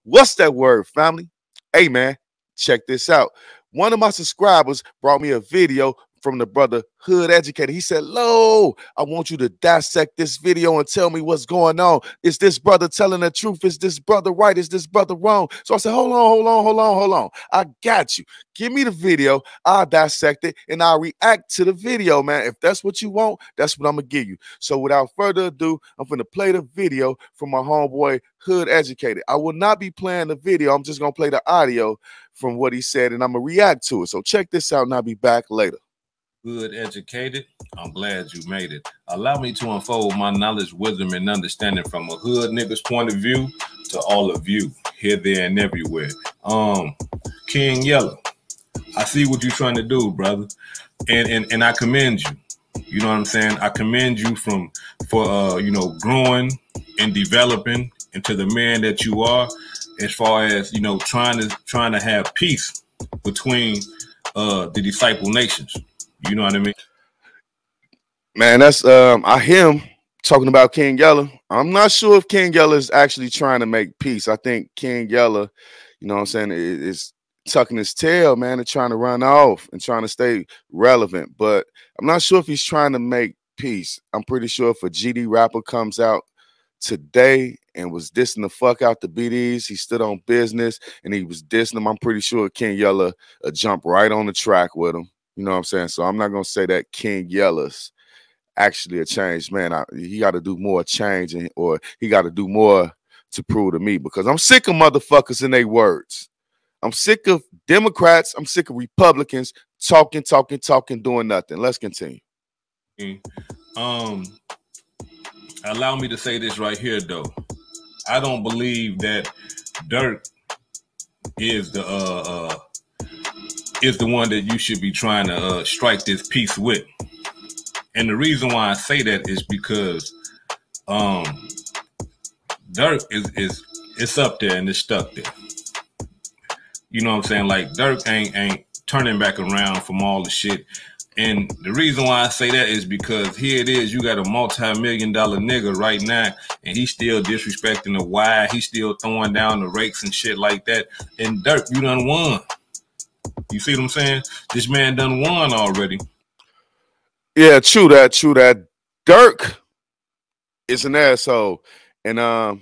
What's that word, family? Hey, man, check this out. One of my subscribers brought me a video from the brother Hood Educator. He said, Lo, I want you to dissect this video and tell me what's going on. Is this brother telling the truth? Is this brother right? Is this brother wrong? So I said, hold on. I got you. Give me the video. I'll dissect it and I'll react to the video, man. If that's what you want, that's what I'm going to give you. So without further ado, I'm going to play the video from my homeboy Hood Educated. I will not be playing the video. I'm just going to play the audio from what he said and I'm going to react to it. So check this out and I'll be back later. Good educated, I'm glad you made it. Allow me to unfold my knowledge, wisdom, and understanding from a hood nigga's point of view to all of you, here, there, and everywhere. King Yellow, I see what you're trying to do, brother, and I commend you. You know what I'm saying? I commend you for growing and developing into the man that you are, as far as trying to have peace between the disciple nations. You know what I mean? Man, that's I hear him talking about King Yella. I'm not sure if King Yella is actually trying to make peace. I think King Yella, you know what I'm saying, is tucking his tail, man, and trying to run off and trying to stay relevant. But I'm not sure if he's trying to make peace. I'm pretty sure if a GD rapper comes out today and was dissing the fuck out the BDs, he stood on business and he was dissing them, I'm pretty sure King Yella jump right on the track with him. You know what I'm saying? So I'm not going to say that King Yella's actually a changed man. He got to do more changing, or he got to do more to prove to me, because I'm sick of motherfuckers in their words. I'm sick of Democrats. I'm sick of Republicans talking, doing nothing. Let's continue. Allow me to say this right here, though. I don't believe that Dirk is the one that you should be trying to strike this peace with. And the reason why I say that is because Dirk is up there and it's stuck there. You know what I'm saying? Like, Dirk ain't turning back around from all the shit. And the reason why I say that is because here it is, you got a multi-million-dollar nigga right now, and he's still disrespecting the Y. He's still throwing down the rakes and shit like that. And Dirk, you done won. You see what I'm saying? This man done won already. Yeah, true that. Dirk is an asshole. And I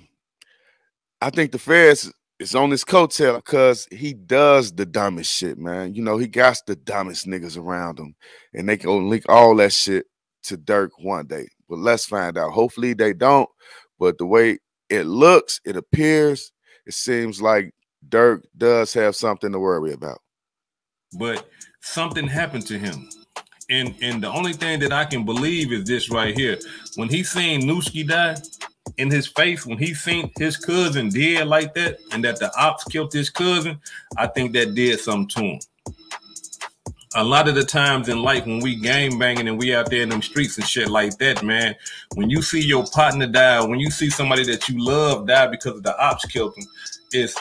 think the feds is on his coattail because he does the dumbest shit, man. You know, he got the dumbest niggas around him. And they can link all that shit to Dirk one day. But let's find out. Hopefully they don't. But the way it looks, it appears, it seems like Dirk does have something to worry about. But something happened to him. And the only thing that I can believe is this right here. When he seen Newski die in his face, when he seen his cousin dead like that, and that the ops killed his cousin, I think that did something to him. A lot of the times in life when we gang banging and we out there in them streets and shit like that, man, when you see your partner die, when you see somebody that you love die because the ops killed him, it's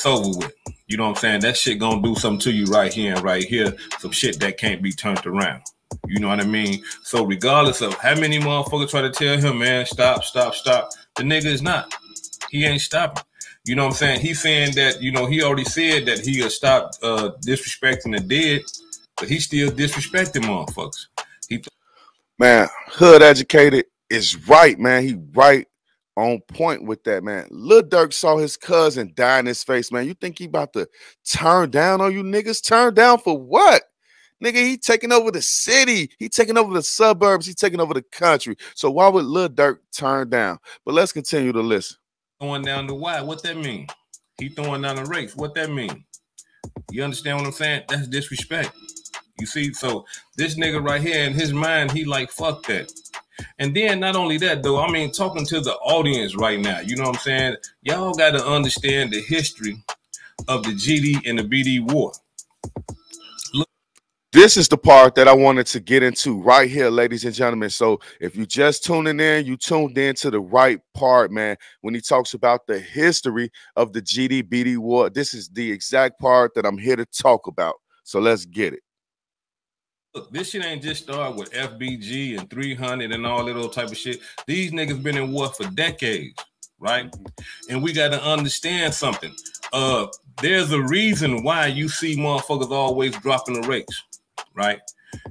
over with. You know what I'm saying? That shit gonna do something to you right here and right here. Some shit that can't be turned around. You know what I mean? So regardless of how many motherfuckers try to tell him, man, stop, the nigga is not. He ain't stopping. You know what I'm saying? He's saying that, he already said that he'll stop disrespecting the dead, but he still disrespecting motherfuckers. Man, Hood Educated is right, man. He right on point with that, man. Lil Durk saw his cousin die in his face, man. You think he about to turn down on you niggas? Turn down for what? Nigga, he taking over the city. He taking over the suburbs. He taking over the country. So why would Lil Durk turn down? But let's continue to listen. Throwing down the Y, what that mean? He throwing down the rakes, what that mean? You understand what I'm saying? That's disrespect. You see, so this nigga right here, in his mind, he like, fuck that. And then not only that, though, I mean, talking to the audience right now, you know what I'm saying? Y'all got to understand the history of the GD and the BD war. Look. This is the part that I wanted to get into right here, ladies and gentlemen. So if you just tuning in, you tuned in to the right part, man. When he talks about the history of the GD BD war, this is the exact part that I'm here to talk about. So let's get it. Look, this shit ain't just started with FBG and 300 and all that old type of shit. These niggas been in war for decades. right? And we got to understand something. There's a reason why you see motherfuckers always dropping the rates, right?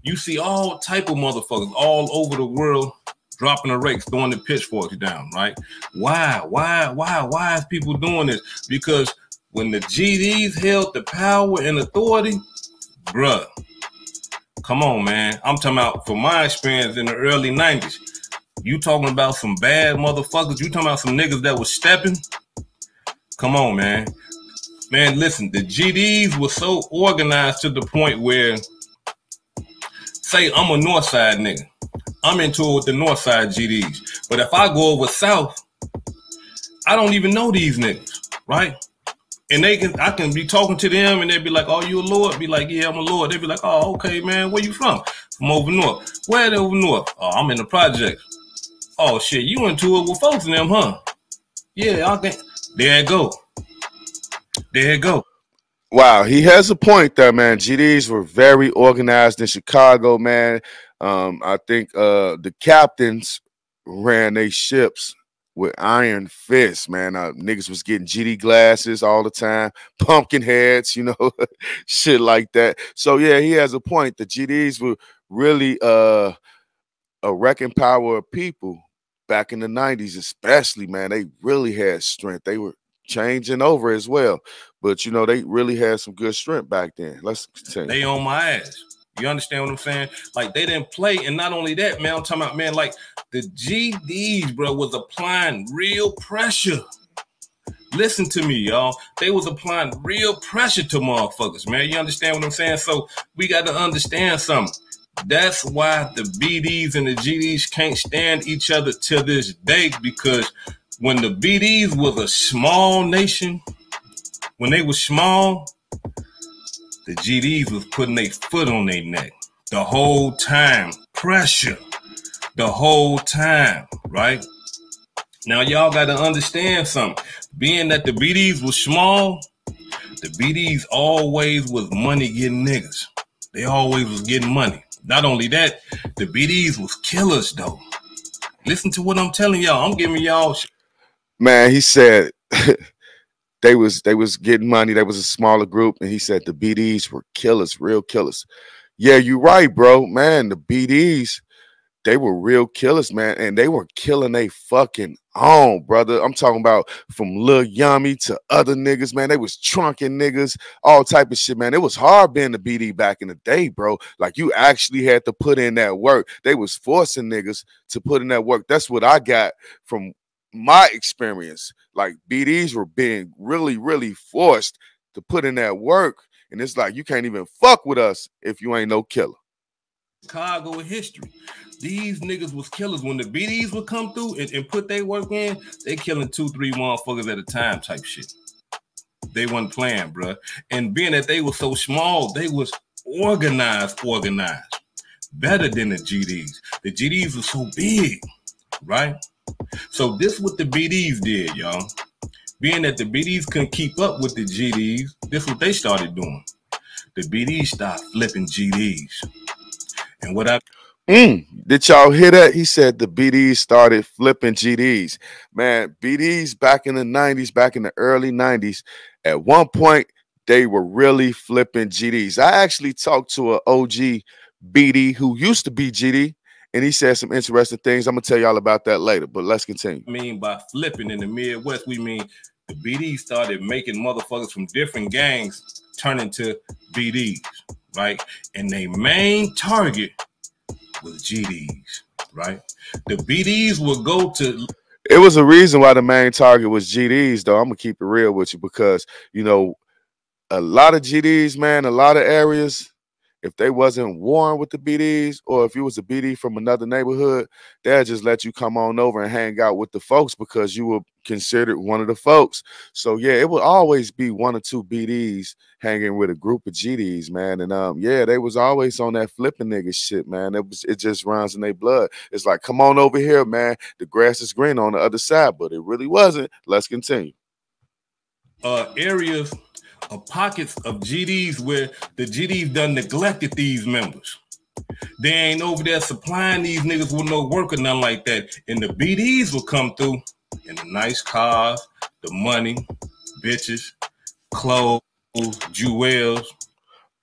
You see all type of motherfuckers all over the world dropping the rates, throwing the pitchforks down, right? Why is people doing this? Because when the GDs held the power and authority, bruh, come on, man. I'm talking about from my experience in the early 90s. You talking about some bad motherfuckers. You talking about some niggas that was stepping. Come on, man. Man, listen, the GDs were so organized to the point where, say I'm a north side nigga. I'm into it with the north side GDs. But if I go over south, I don't even know these niggas, right? And I can be talking to them and they'd be like, oh, you a Lord? Be like, yeah, I'm a Lord. They'd be like, oh, okay, man, where you from? From over north. Where they over north? Oh, I'm in the project. Oh, shit, you into it with folks in them, huh? Yeah, I think. There it go. There it go. Wow, he has a point there, man. GDs were very organized in Chicago, man. I think the captains ran their ships with iron fists, man. Niggas was getting GD glasses all the time, pumpkin heads, you know, shit like that. So yeah, he has a point. The GDs were really a wrecking power of people back in the 90s, especially, man. They really had strength. They were changing over as well. But, you know, they really had some good strength back then. Let's continue. They on my ass. You understand what I'm saying? Like, they didn't play. And not only that, man, I'm talking about, man, like, the GDs, bro, was applying real pressure. Listen to me, y'all. They was applying real pressure to motherfuckers, man. You understand what I'm saying? So we got to understand something. That's why the BDs and the GDs can't stand each other to this day, because when the BDs was a small nation, when they were small, the GDs was putting their foot on their neck the whole time. Pressure the whole time, right? Now, y'all got to understand something. Being that the BDs was small, the BDs always was money getting niggas. They always was getting money. Not only that, the BDs was killers, though. Listen to what I'm telling y'all. I'm giving y'all. Man, he said they was getting money. They was a smaller group, and he said the BDs were killers, real killers. Yeah, you're right, bro. Man, the BDs, they were real killers, man, and they were killing they fucking own, brother. I'm talking about from Lil Yummy to other niggas, man. They was trunking niggas, all type of shit, man. It was hard being the BD back in the day, bro. Like, you actually had to put in that work. They was forcing niggas to put in that work. That's what I got from my experience. Like, BDs were being really, really forced to put in that work. And it's like, you can't even fuck with us if you ain't no killer. Chicago history. These niggas was killers. When the BDs would come through and put their work in, they killing 2-3 motherfuckers at a time type shit. They wasn't playing, bro. And being that they were so small, they was organized. Better than the GDs. The GDs were so big, right? So this what the BDs did, y'all. Being that the BDs couldn't keep up with the GDs, this what they started doing. The BDs started flipping GDs. And what did y'all hear that? He said the BDs started flipping GDs. Man, BDs back in the 90s, back in the early 90s, at one point, they were really flipping GDs. I actually talked to an OG BD who used to be GD, and he said some interesting things. I'm going to tell y'all about that later, but let's continue. I mean, by flipping in the Midwest, we mean the BDs started making motherfuckers from different gangs turn into BDs, right? And their main target was GDs, right? The BDs would go to. It was a reason why the main target was GDs, though. I'm going to keep it real with you because, you know, a lot of GDs, man, a lot of areas, if they wasn't warned with the BDs, or if you was a BD from another neighborhood, they'll just let you come on over and hang out with the folks because you were considered one of the folks. So yeah, it would always be 1 or 2 BDs hanging with a group of GDs, man. And yeah, they was always on that flipping nigga shit, man. It just runs in their blood. It's like, come on over here, man. The grass is green on the other side, but it really wasn't. Let's continue. Areas of pockets of GDs where the GDs done neglected these members. They ain't over there supplying these niggas with no work or nothing like that. And the BDs will come through and the nice cars, the money, bitches, clothes, jewels.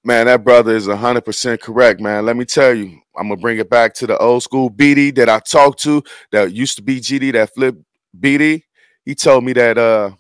Man, that brother is 100% correct, man. Let me tell you, I'm gonna bring it back to the old school BD that I talked to that used to be GD that flipped BD. He told me that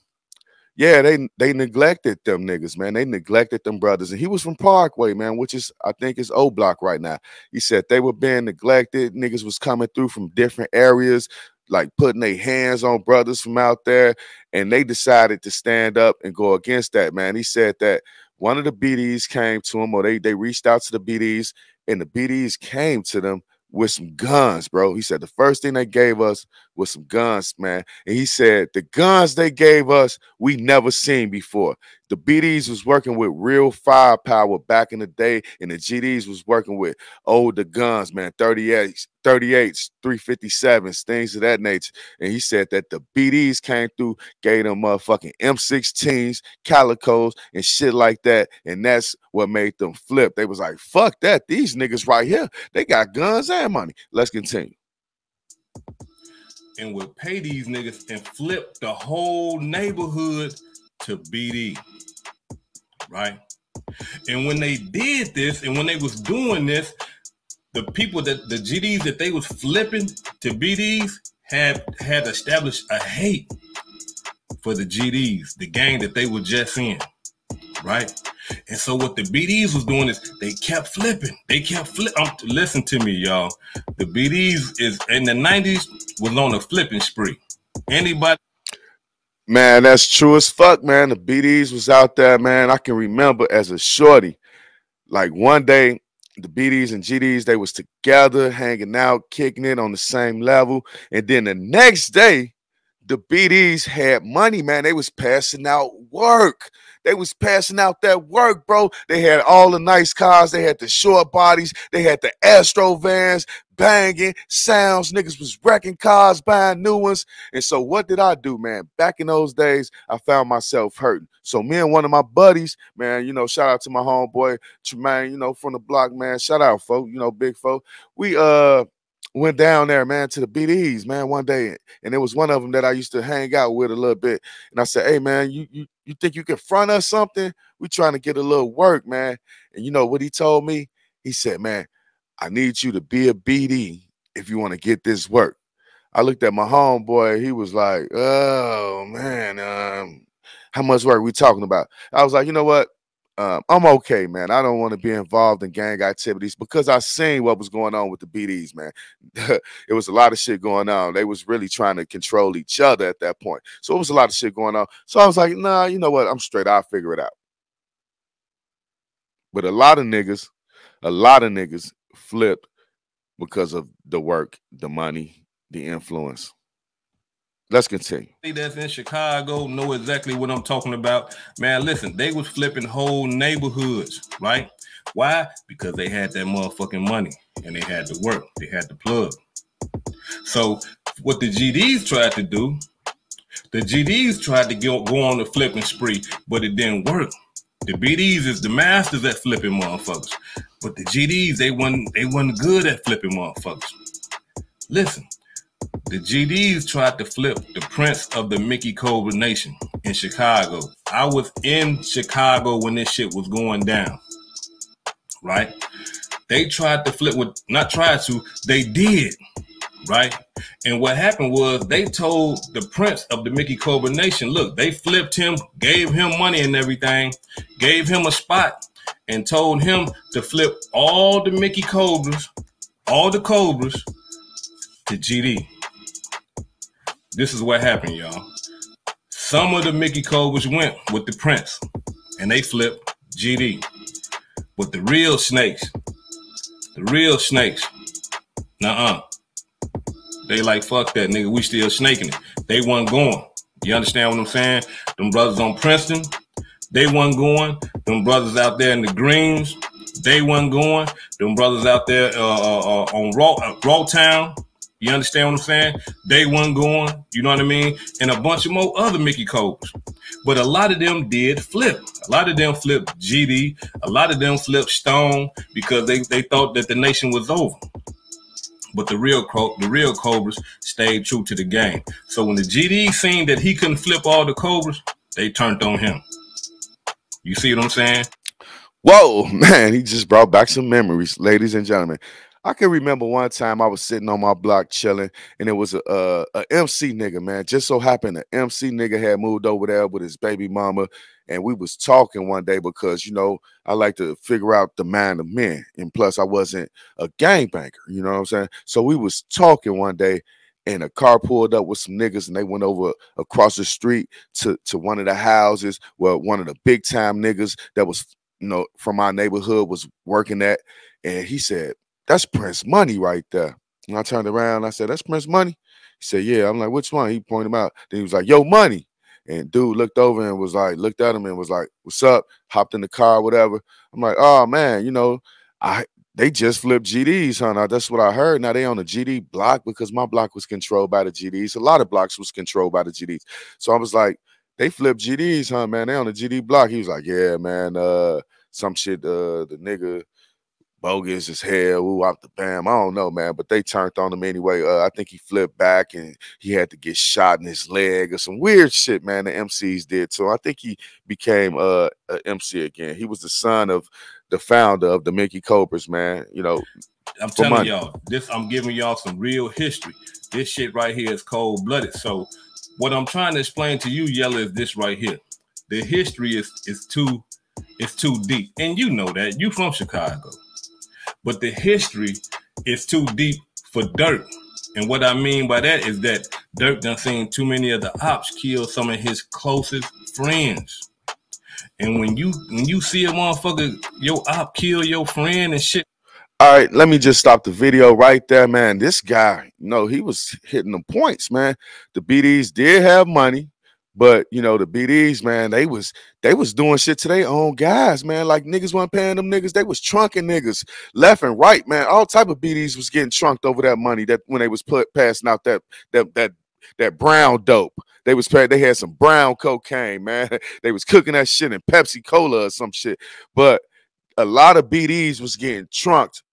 yeah, they neglected them niggas, man. They neglected them brothers. And he was from Parkway, man, which is, I think, is O Block right now. He said they were being neglected. Niggas was coming through from different areas, like putting their hands on brothers from out there. And they decided to stand up and go against that, man. He said that one of the BDs came to him, or they reached out to the BDs, and the BDs came to them with some guns, bro. He said the first thing they gave us was some guns, man. And he said the guns they gave us, we never seen before. The BDs was working with real firepower back in the day, and the GDs was working with older guns, man, 38s, 357s, things of that nature. And he said that the BDs came through, gave them motherfucking M16s, calicos, and shit like that. And that's what made them flip. They was like, fuck that. These niggas right here, they got guns and money. Let's continue. And would pay these niggas and flip the whole neighborhood to BD. Right? And when they did this, and when they was doing this, the people that the GDs that they was flipping to BDs had established a hate for the GDs, the gang that they were just in. Right? And so what the BDs was doing is they kept flipping. They kept flipping. Listen to me, y'all. The BDs is in the 90s was on a flipping spree. Anybody? Man, that's true as fuck, man. The BDs was out there, man. I can remember as a shorty, like one day, the BDs and GDs, they was together, hanging out, kicking it on the same level. And then the next day, the BDs had money, man. They was passing out work. They was passing out that work, bro. They had all the nice cars. They had the short bodies. They had the Astro vans, banging sounds. Niggas was wrecking cars, buying new ones. And so what did I do, man? Back in those days, I found myself hurting. So me and one of my buddies, man, you know, shout out to my homeboy, Tremaine, you know, from the block, man. Shout out, folk, you know, big folk. We went down there, man, to the BDs, man, one day. And it was one of them that I used to hang out with a little bit. And I said, hey, man, you think you can front us something? We trying to get a little work, man. And you know what he told me? He said, man, I need you to be a BD if you want to get this work. I looked at my homeboy. He was like, oh, man, how much work we talking about? I was like, you know what? I'm okay, man. I don't want to be involved in gang activities because I seen what was going on with the BDs, man. It was a lot of shit going on. They was really trying to control each other at that point. So it was a lot of shit going on. So I was like, nah, you know what? I'm straight. I'll figure it out. But a lot of niggas flipped because of the work, the money, the influence. Let's continue. That's in Chicago know exactly what I'm talking about. Man, listen, they was flipping whole neighborhoods, right? Why? Because they had that motherfucking money and they had the work. They had the plug. So what the GDs tried to do, the GDs tried to go on the flipping spree, but it didn't work. The BDs is the masters at flipping motherfuckers. But the GDs, they wasn't good at flipping motherfuckers. Listen. The GDs tried to flip the Prince of the Mickey Cobra Nation in Chicago. I was in Chicago when this shit was going down, right? They tried to flip, not tried to, they did, right? And what happened was they told the Prince of the Mickey Cobra Nation, look, they flipped him, gave him money and everything, gave him a spot, and told him to flip all the Mickey Cobras, all the Cobras, to GD. This is what happened, y'all. Some of the Mickey Cobras went with the Prince, and they flipped GD. But the real snakes, nuh-uh. They like, fuck that, nigga, we still snaking it. They wasn't going. You understand what I'm saying? Them brothers on Princeton, they wasn't going. Them brothers out there in the Greens, they wasn't going. Them brothers out there on Raw Town, you understand what I'm saying? They wasn't going, you know what I mean? And a bunch of more other Mickey Cobras. But a lot of them did flip. A lot of them flipped GD. A lot of them flipped Stone because they thought that the nation was over. But the real Cobras stayed true to the game. So when the GD seen that he couldn't flip all the Cobras, they turned on him. You see what I'm saying? Whoa, man, he just brought back some memories, ladies and gentlemen. I can remember one time I was sitting on my block chilling, and it was a MC nigga, man. Just so happened the MC nigga had moved over there with his baby mama, and we was talking one day because, you know, I like to figure out the mind of men, and plus I wasn't a gangbanger, you know what I'm saying? So we was talking one day, and a car pulled up with some niggas, and they went over across the street to one of the houses where one of the big time niggas that was, you know, from our neighborhood was working at, and he said, "That's Prince Money right there." And I turned around, I said, "That's Prince Money?" He said, "Yeah." I'm like, "Which one?" He pointed him out. Then he was like, "Yo, Money." And dude looked over and was like, looked at him and was like, "What's up?" Hopped in the car, whatever. I'm like, "Oh man, you know, they just flipped GDs, huh?" Now that's what I heard. Now they on the GD block because my block was controlled by the GDs. A lot of blocks was controlled by the GDs. So I was like, "They flipped GDs, huh, man? They on the GD block." He was like, "Yeah, man. Some shit. The nigga bogus as hell. Ooh, out the bam. I don't know, man. But they turned on him anyway. I think he flipped back and he had to get shot in his leg or some weird shit, man. The MCs did. So I think he became a MC again. He was the son of the founder of the Mickey Cobras, man. You know, I'm telling y'all, I'm giving y'all some real history. This shit right here is cold blooded. So what I'm trying to explain to you, Yella, is this right here. The history is too deep, and you know that. You from Chicago. But the history is too deep for Dirk. And what I mean by that is that Dirk done seen too many of the ops kill some of his closest friends. And when you see a motherfucker, your op kill your friend and shit. All right, let me just stop the video right there, man. This guy, you know, he was hitting the points, man. The BDs did have money. But you know, the BDs, man, they was doing shit to their own guys, man. Like niggas weren't paying them niggas. They was trunking niggas left and right, man. All type of BDs was getting trunked over that money that when they was passing out that brown dope. They had some brown cocaine, man. They was cooking that shit in Pepsi Cola or some shit. But a lot of BDs was getting trunked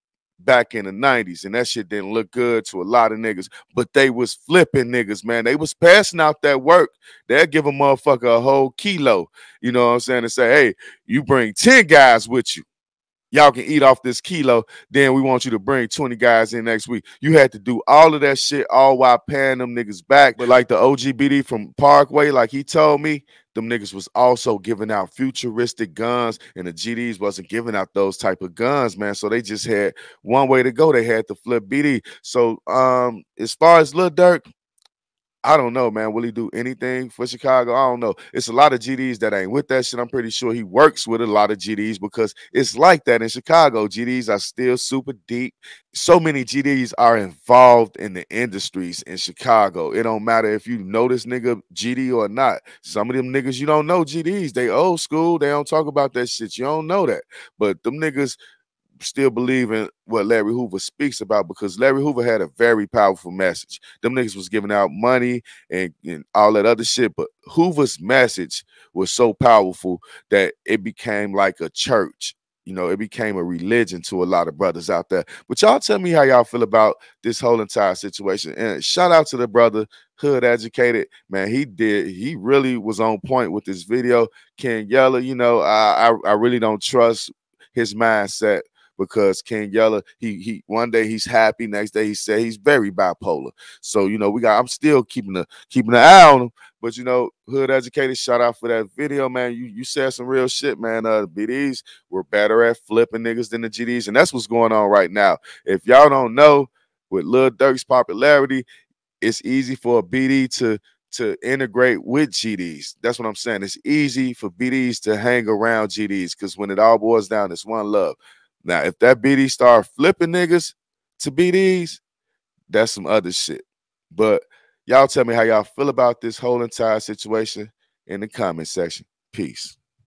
back in the 90s, and that shit didn't look good to a lot of niggas, but they was flipping niggas, man. They was passing out that work. They'll give a motherfucker a whole kilo, you know what I'm saying, and say, "Hey, you bring 10 guys with you. Y'all can eat off this kilo. Then we want you to bring 20 guys in next week." You had to do all of that shit all while paying them niggas back. But like the OGBD from Parkway, like he told me, them niggas was also giving out futuristic guns, and the GDs wasn't giving out those type of guns, man. So they just had one way to go. They had to flip BD. So as far as Lil Durk, I don't know, man. Will he do anything for Chicago? I don't know. It's a lot of GDs that ain't with that shit. I'm pretty sure he works with a lot of GDs because it's like that in Chicago. GDs are still super deep. So many GDs are involved in the industries in Chicago. It don't matter if you know this nigga GD or not. Some of them niggas you don't know GDs. They old school. They don't talk about that shit. You don't know that. But them niggas still believe in what Larry Hoover speaks about because Larry Hoover had a very powerful message. Them niggas was giving out money and all that other shit, but Hoover's message was so powerful that it became like a church. You know, it became a religion to a lot of brothers out there. But y'all tell me how y'all feel about this whole entire situation. And shout out to the brother, Hood Educated. Man, he really was on point with this video. King Yella, you know, I really don't trust his mindset because King Yella, he one day he's happy, next day he said he's very bipolar. So you know, I'm still keeping an eye on him. But you know, Hood Educated, shout out for that video, man. You said some real shit, man. The BDs were better at flipping niggas than the GDs, and that's what's going on right now. If y'all don't know, with Lil Durk's popularity, it's easy for a BD to integrate with GDs. That's what I'm saying. It's easy for BDs to hang around GDs because when it all boils down, it's one love. Now, if that BD start flipping niggas to BDs, that's some other shit. But y'all tell me how y'all feel about this whole entire situation in the comment section. Peace.